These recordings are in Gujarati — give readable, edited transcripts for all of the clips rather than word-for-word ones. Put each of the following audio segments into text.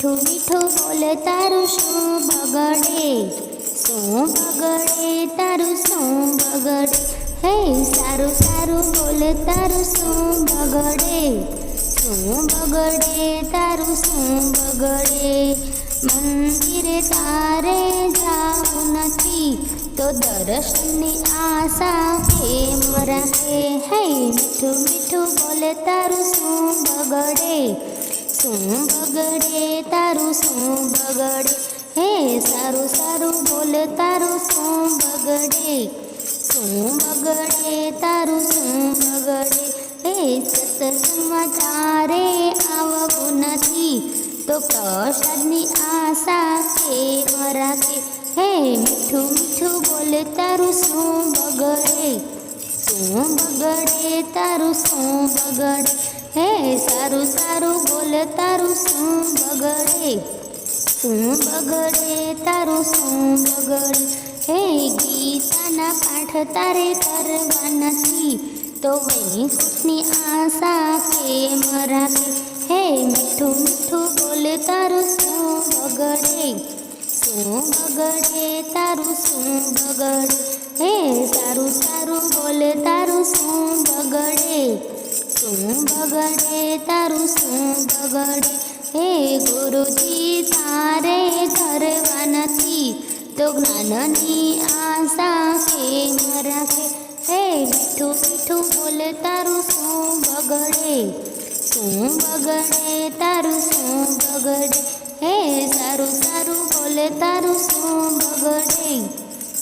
મીઠું મીઠું બોલ તારું શું બગડે? શું બગડે તારું શું બગડે? હે સારું સારું બોલ તારું શું બગડે? શું બગડે તારું શું બગડે? મંદિરે તારે જાવું નથી તો દર્શનની આશા કેમ રાખે? હે મીઠું મીઠું બોલ તારું શું બગડે? શું બગડે તારું શું બગડે? હે સારું સારું બોલ તારું શું બગડે? શું બગડે તારું શું બગડે? હે સત્સંગમાં તારે આવવું નથી તો પ્રસાદની આશા કેમ રાખે? હે મીઠું મીઠું બોલ તારું શું બગડે? શું બગડે તારું શું બગડે? હે સારું સારું બોલ તારું શું બગડે? શું બગડે તારું શું બગડે? હે ગીતાના પાઠ તારે કરવા નથી તો વૈકુંઠની આશા કેમ રાખે? હે મીઠું મીઠું બોલ તારું શું બગડે? શું બગડે તારું શું બગડે? હે સારું સારું બોલ તારું શું બગડે? શું બગડે તારું શું બગડે? હે ગુરુજી તારે કરવા નથી તો જ્ઞાનની આશા કેમ રાખે? હે મીઠું મીઠું બોલ તારું શું બગડે? શું બગડે તારું શું બગડે? હે સારું સારું બોલ તારું શું બગડે?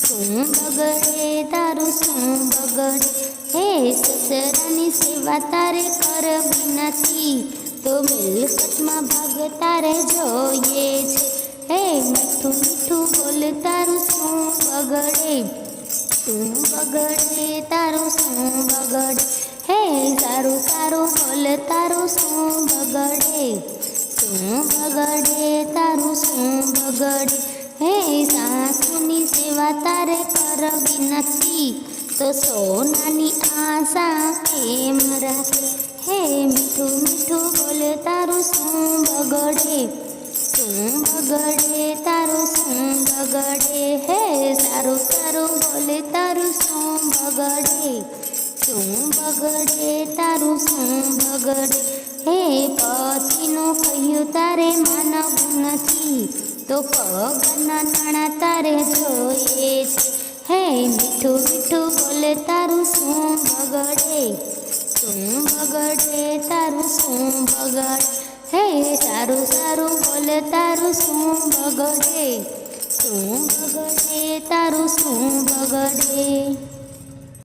શું બગડે તારું શું બગડે? હે સસરાની સેવા તારે કરવી નથી તો મિલકતમાં ભાગ તારે જોઈએ છે. હે મીઠું મીઠું બોલ તારું શું બગડે? શું બગડે તારું શું બગડે? હે સારું સારું બોલ તારું શું બગડે? શું બગડે તારું શું બગડે? હે સાસુની સેવા તારે કરવી નથી તો સોનાની આશા કેમ રાખે? હે મીઠું મીઠું બોલ તારું શું બગડે? શું બગડે તારું શું બગડે? હે સારું સારું બોલ તારું શું બગડે? શું બગડે તારું શું બગડે? હે પતિનું કહ્યું તારે માનવું નથી તો પગના નાણાં તારે જોઈએ છે. હે મીઠું મીઠું બોલ તારું શું બગડે? શું બગડે તારું શું બગડે? હે સારું સારું બોલ તારું શું બગડે? શું બગડે તારું શું